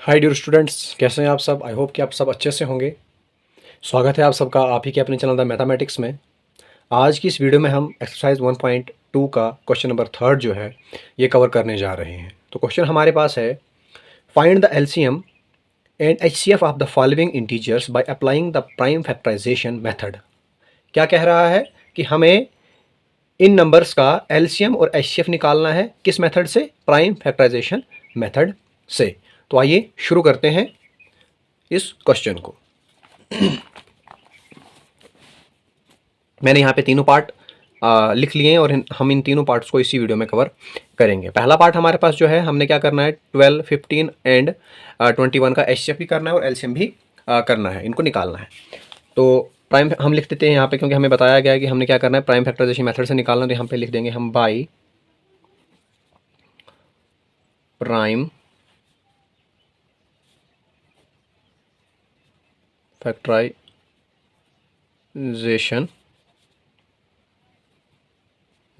Hi dear students, कैसे हैं आप सब। आई होप कि आप सब अच्छे से होंगे। स्वागत है आप सबका आप ही के अपने चैनल द मैथमेटिक्स में। आज की इस वीडियो में हम एक्सरसाइज 1.2 का क्वेश्चन नंबर 3 जो है ये कवर करने जा रहे हैं। तो क्वेश्चन हमारे पास है, find the LCM and HCF of the following integers by applying the prime factorisation method. क्या कह रहा है कि हमें इन नंबर्स का एलसीएम और एचसीएफ निकालना है। किस मेथड से? प्राइम फैक्टराइजेशन मेथड से। तो आइए शुरू करते हैं इस क्वेश्चन को। मैंने यहाँ पे तीनों पार्ट लिख लिए हैं और हम इन तीनों पार्ट्स को इसी वीडियो में कवर करेंगे। पहला पार्ट हमारे पास जो है, हमने क्या करना है, 12, 15 एंड 21 का एचसीएफ भी करना है और एलसीएम भी करना है, इनको निकालना है। तो प्राइम हम लिख देते हैं यहाँ पे, क्योंकि हमें बताया गया है कि हमने क्या करना है, प्राइम फैक्टराइजेशन मेथड से निकालना है। तो यहाँ पे लिख देंगे हम बाई प्राइम फैक्टराइजेशन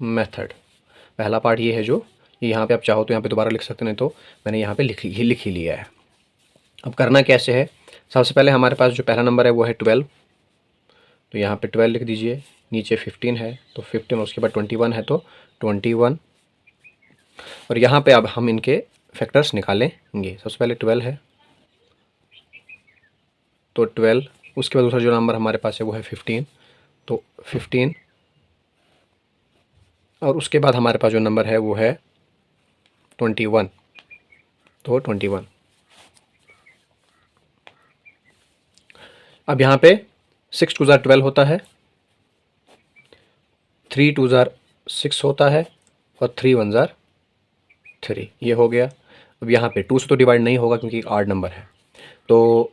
मेथड। पहला पार्ट ये है जो यहाँ पे आप चाहो तो यहाँ पे दोबारा लिख सकते, नहीं तो मैंने यहाँ पे लिख ही लिया है। अब करना कैसे है, सबसे पहले हमारे पास जो पहला नंबर है वो है 12। तो यहाँ पे 12 लिख दीजिए, नीचे 15 है तो 15, उसके बाद 21 है तो 21, और यहाँ पे अब हम इनके फैक्टर्स निकालेंगे। सबसे पहले 12 है तो 12, उसके बाद दूसरा जो नंबर हमारे पास है वो है 15, तो 15, और उसके बाद हमारे पास जो नंबर है वो है 21, तो 21। अब यहाँ पे 6 2 12 होता है, 3 2 6 होता है, और 3 1 3, ये हो गया। अब यहाँ पे 2 से तो डिवाइड नहीं होगा क्योंकि एक आड नंबर है, तो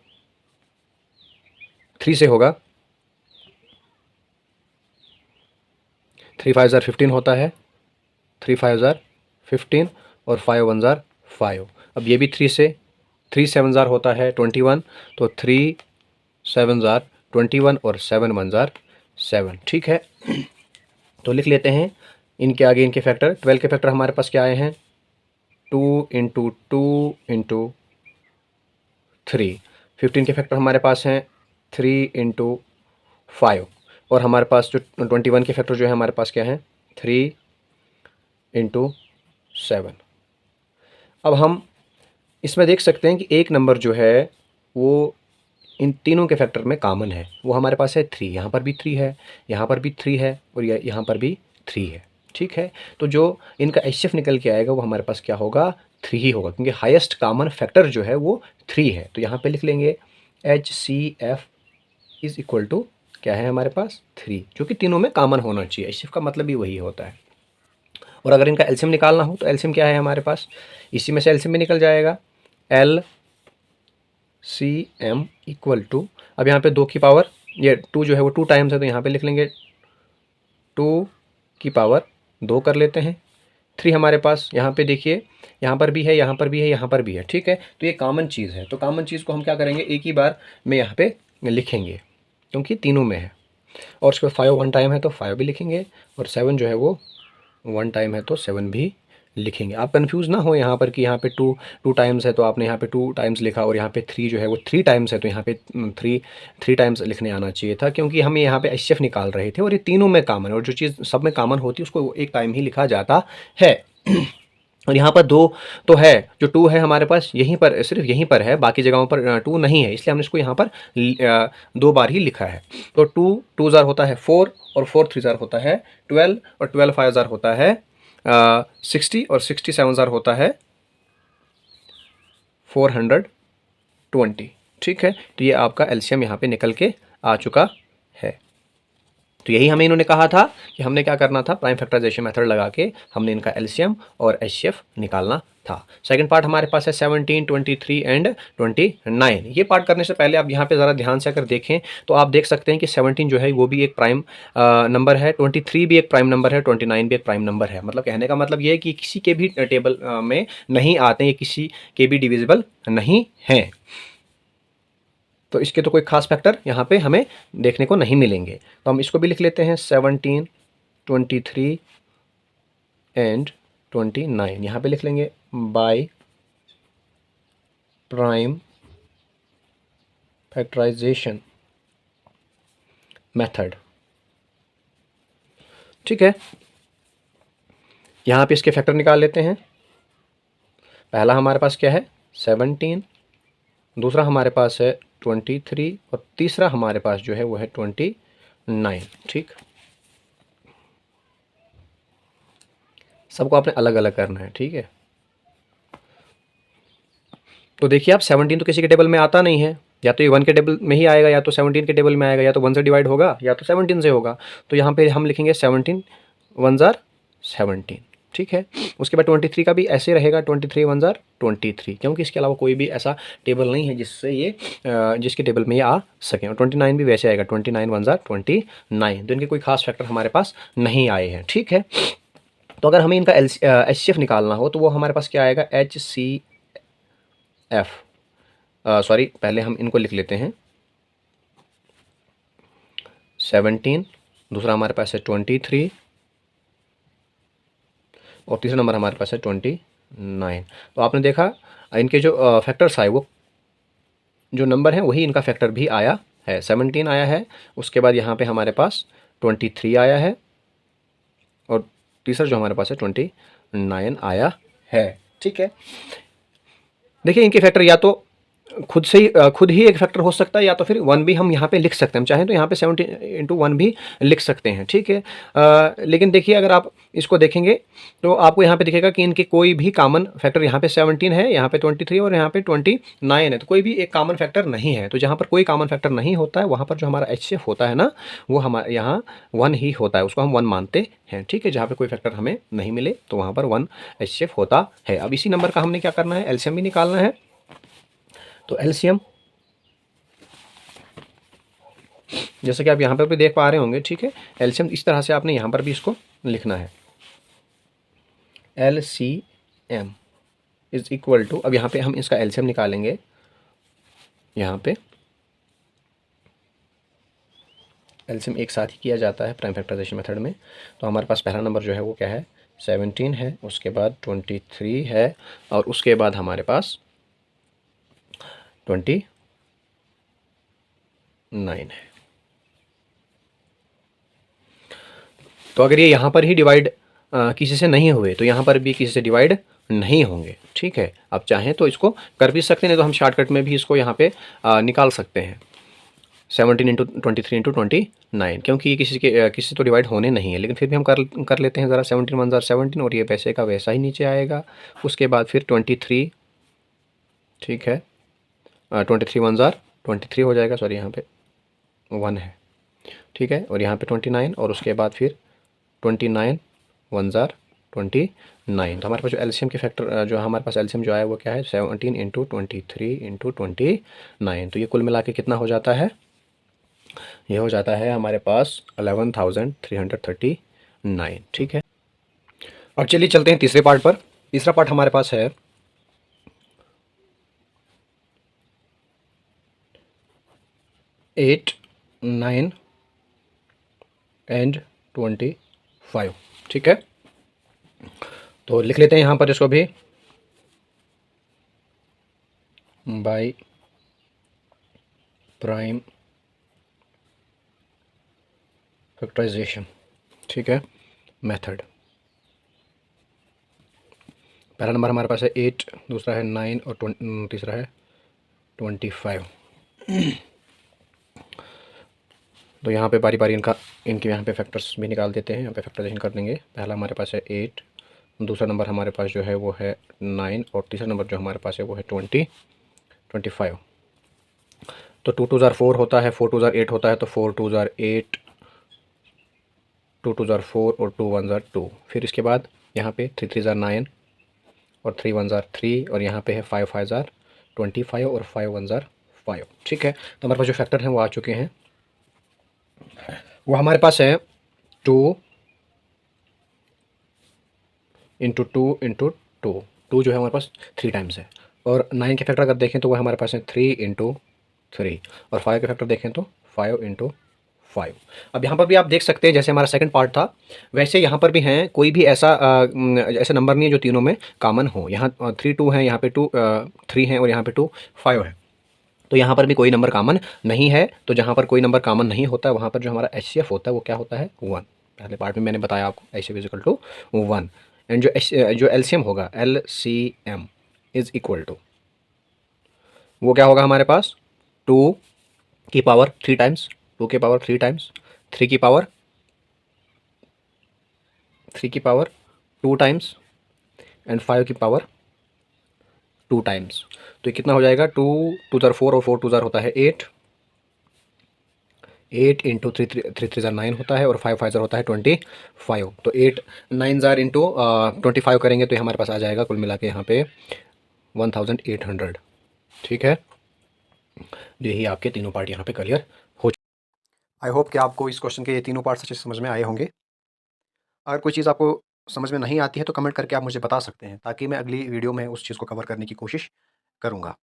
3 से होगा। 3 5 15 होता है, 3 5 15, और 5 1 5। अब ये भी 3 से, 3 7 होता है 21, तो 3 7 21, और 7 1 7। ठीक है, तो लिख लेते हैं इनके आगे इनके फैक्टर। 12 के फैक्टर हमारे पास क्या आए हैं, 2 इंटू 2 इंटू 3। 15 के फैक्टर हमारे पास हैं 3 इंटू 5, और हमारे पास जो 21 के फैक्टर जो है हमारे पास क्या है, 3 इंटू 7। अब हम इसमें देख सकते हैं कि एक नंबर जो है वो इन तीनों के फैक्टर में कॉमन है, वो हमारे पास है 3। यहाँ पर भी 3 है, यहाँ पर भी 3 है, और यहाँ पर भी 3 है। ठीक है, तो जो इनका एचसीएफ निकल के आएगा वो हमारे पास क्या होगा, 3 ही होगा, क्योंकि हाईएस्ट कॉमन फैक्टर जो है वो 3 है। तो यहाँ पे लिख लेंगे HCF इज इक्वल टू क्या है हमारे पास, 3, जो कि तीनों में कॉमन होना चाहिए। एचसीएफ का मतलब भी वही होता है। और अगर इनका एलसीएम निकालना हो तो एलसीएम क्या है हमारे पास, इसी में से एलसीएम भी निकल जाएगा, LCM इक्वल टू, अब यहाँ पे 2 की पावर, ये 2 जो है वो 2 टाइम्स है, तो यहाँ पे लिख लेंगे 2 की पावर 2 कर लेते हैं। 3 हमारे पास यहाँ पे देखिए, यहाँ पर भी है, यहाँ पर भी है, यहाँ पर भी है। ठीक है, तो ये कॉमन चीज़ है, तो कॉमन चीज़ को हम क्या करेंगे, एक ही बार में यहाँ पे लिखेंगे, क्योंकि तीनों में है। और उसके बाद 5 1 टाइम है तो 5 भी लिखेंगे, और 7 जो है वो 1 टाइम है तो 7 भी लिखेंगे। आप कंफ्यूज ना हो यहाँ पर कि यहाँ पे 2 टाइम्स है तो आपने यहाँ पे 2 टाइम्स लिखा, और यहाँ पे 3 जो है वो 3 टाइम्स है तो यहाँ पे 3 टाइम्स लिखने आना चाहिए था, क्योंकि हम यहाँ पे एचसीएफ निकाल रहे थे और ये तीनों में कॉमन है, और जो चीज़ सब में कॉमन होती है उसको एक टाइम ही लिखा जाता है। और यहाँ पर 2 तो है, जो 2 है हमारे पास यहीं पर, सिर्फ यहीं पर है, बाकी जगहों पर 2 नहीं है, इसलिए हमने इसको यहाँ पर 2 बार ही लिखा है। तो 2 2 ज़ार होता है 4, और 4 3 ज़ार होता है 12, और 12 5 ज़ार होता है 60, और 67 ज़ार होता है 420। ठीक है, तो ये आपका एलसीएम यहाँ पे निकल के आ चुका है। तो यही हमें इन्होंने कहा था कि हमने क्या करना था, प्राइम फैक्टराइजेशन मेथड लगा के हमने इनका एलसीएम और एचसीएफ निकालना था। सेकंड पार्ट हमारे पास है 17, 23 एंड 29। ये पार्ट करने से पहले आप यहाँ पे ज़रा ध्यान से अगर देखें तो आप देख सकते हैं कि 17 जो है वो भी एक प्राइम नंबर है, 23 भी एक प्राइम नंबर है, 29 भी एक प्राइम नंबर है। मतलब कहने का मतलब ये है कि किसी के भी टेबल में नहीं आते, ये किसी के भी डिविजिबल नहीं हैं। तो इसके तो कोई खास फैक्टर यहाँ पे हमें देखने को नहीं मिलेंगे, तो हम इसको भी लिख लेते हैं 17, 23 एंड 29। यहाँ पे लिख लेंगे बाय प्राइम फैक्टराइजेशन मेथड। ठीक है, यहाँ पे इसके फैक्टर निकाल लेते हैं। पहला हमारे पास क्या है 17, दूसरा हमारे पास है 23 और तीसरा हमारे पास जो है वो है 29। ठीक, सबको आपने अलग अलग करना है। ठीक है, तो देखिए आप 17 तो किसी के टेबल में आता नहीं है, या तो ये 1 के टेबल में ही आएगा, या तो 17 के टेबल में आएगा, या तो 1 से डिवाइड होगा, या तो 17 से होगा। तो यहाँ पे हम लिखेंगे 17 1 जार 17। ठीक है, उसके बाद 23 का भी ऐसे रहेगा, 23 1 जार 23, क्योंकि इसके अलावा कोई भी ऐसा टेबल नहीं है जिससे ये जिसके टेबल में ये आ सकें। और 29 भी वैसे आएगा, 29 1 जार 29। तो इनके कोई खास फैक्टर हमारे पास नहीं आए हैं। ठीक है, तो अगर हमें इनका HCF निकालना हो तो वो हमारे पास क्या आएगा HCF। सॉरी, पहले हम इनको लिख लेते हैं। 17, दूसरा हमारे पास है 23 और तीसरा नंबर हमारे पास है 29। तो आपने देखा इनके जो फैक्टर्स आए वो जो नंबर हैं वही इनका फैक्टर भी आया है। 17 आया है, उसके बाद यहाँ पे हमारे पास 23 आया है और तीसरा जो हमारे पास है 29 आया है। ठीक है, देखिए इनके फैक्टर या तो खुद ही एक फैक्टर हो सकता है, या तो फिर 1 भी हम यहाँ पे लिख सकते हैं। हम चाहें तो यहाँ पे 17 × 1 भी लिख सकते हैं। ठीक है, लेकिन देखिए अगर आप इसको देखेंगे तो आपको यहाँ पे दिखेगा कि इनके कोई भी कॉमन फैक्टर, यहाँ पे 17 है, यहाँ पे 23 और यहाँ पे 29 है, तो कोई भी एक कॉमन फैक्टर नहीं है। तो जहाँ पर कोई कॉमन फैक्टर नहीं होता है वहाँ पर जो हमारा HCF होता है ना, वो हमारे यहाँ 1 ही होता है, उसको हम 1 मानते हैं। ठीक है, जहाँ पे कोई फैक्टर हमें नहीं मिले तो वहाँ पर 1 HCF होता है। अब इसी नंबर का हमने क्या करना है, LCM भी निकालना है। तो LCM जैसे कि आप यहाँ पर भी देख पा रहे होंगे। ठीक है, LCM इस तरह से आपने यहाँ पर भी इसको लिखना है, LCM इज इक्वल टू, अब यहाँ पे हम इसका LCM निकालेंगे। यहाँ पे LCM एक साथ ही किया जाता है प्राइम फैक्टराइजेशन मेथड में। तो हमारे पास पहला नंबर जो है वो क्या है 17 है, उसके बाद 23 है और उसके बाद हमारे पास 29 है। तो अगर ये यहाँ पर ही डिवाइड किसी से नहीं हुए तो यहाँ पर भी किसी से डिवाइड नहीं होंगे। ठीक है, आप चाहें तो इसको कर भी सकते हैं, तो हम शॉर्टकट में भी इसको यहाँ पे निकाल सकते हैं 17 × 23 × 29, क्योंकि ये किसी से तो डिवाइड होने नहीं है, लेकिन फिर भी हम कर लेते हैं ज़रा। 17 1 जार 17 और ये वैसे का वैसा ही नीचे आएगा। उसके बाद फिर 23, ठीक है, 23 1 जार 23 हो जाएगा, सॉरी यहाँ पे 1 है। ठीक है, और यहाँ पे 29 और उसके बाद फिर 29 1 जार 29। तो हमारे पास जो LCM के फैक्टर जो हमारे पास LCM जो आया वो क्या है 17 × 23 × 29। तो ये कुल मिला के कितना हो जाता है, ये हो जाता है हमारे पास 11,339। ठीक है, अब चलिए चलते हैं तीसरे पार्ट पर। तीसरा पार्ट हमारे पास है 8 9 and 25। ठीक है, तो लिख लेते हैं यहाँ पर इसको भी, बाय प्राइम फैक्टराइजेशन। ठीक है, मेथड। पहला नंबर हमारे पास है 8, दूसरा है 9 और तीसरा है 25। तो यहाँ पे बारी बारी इनके यहाँ पे फैक्टर्स भी निकाल देते हैं। यहाँ पे फैक्टराइजेशन कर देंगे। पहला हमारे पास है 8, दूसरा नंबर हमारे पास जो है वो है 9 और तीसरा नंबर जो हमारे पास है वो है 25। तो 2 2 जार 4 होता है, 4 2 जार 8 होता है, तो 4 2 जार 8, 2 2 जार 4 और 2 1 जार 2। फिर इसके बाद यहाँ पे 3 3 जार 9 और 3 1 जार 3 और यहाँ पे है 5 5 जार 25 और 5 1 जार 5। ठीक है, तो हमारे पास जो फैक्टर हैं वो आ चुके हैं। वो हमारे पास है 2 × 2 × 2। 2 जो है हमारे पास 3 टाइम्स है। और 9 के फैक्टर अगर देखें तो वह हमारे पास है 3 × 3 और 5 के फैक्टर देखें तो 5 × 5। अब यहाँ पर भी आप देख सकते हैं जैसे हमारा सेकंड पार्ट था वैसे यहाँ पर भी हैं, कोई भी ऐसा ऐसा नंबर नहीं है जो तीनों में कॉमन हो। यहाँ 3 2 है, यहाँ पे 3 है और यहाँ पे 2 5 है। तो यहाँ पर भी कोई नंबर कॉमन नहीं है। तो जहाँ पर कोई नंबर कॉमन नहीं होता वहाँ पर जो हमारा एचसीएफ होता है वो क्या होता है 1। पहले पार्ट में मैंने बताया आपको HCF is equal to 1। And जो एलसीएम होगा एलसीएम इज इक्वल टू वो क्या होगा हमारे पास 2 की पावर 3 टाइम्स, 2 की पावर 3 टाइम्स, 3 की पावर 2 टाइम्स एंड 5 की पावर 2 टाइम्स। तो ये कितना हो जाएगा 2 2 ज़ार 4 और 4 2 ज़ार होता है 8, 8 इंटू 3 3 3 ज़ार 9 होता है और 5 5 ज़ार होता है 25। तो 8 9 ज़ार इंटू 25 करेंगे तो ये हमारे पास आ जाएगा कुल मिला के यहाँ पे 1800। ठीक है, यही आपके तीनों पार्ट यहाँ पे क्लियर हो। आई होप कि आपको इस क्वेश्चन के ये तीनों पार्ट्स अच्छे से समझ में आए होंगे। अगर कोई चीज़ आपको समझ में नहीं आती है तो कमेंट करके आप मुझे बता सकते हैं ताकि मैं अगली वीडियो में उस चीज़ को कवर करने की कोशिश करूँगा।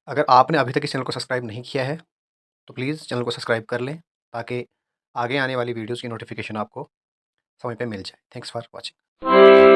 अगर आपने अभी तक इस चैनल को सब्सक्राइब नहीं किया है तो प्लीज़ चैनल को सब्सक्राइब कर लें ताकि आगे आने वाली वीडियोज़ की नोटिफिकेशन आपको समय पे मिल जाए। Thanks for watching.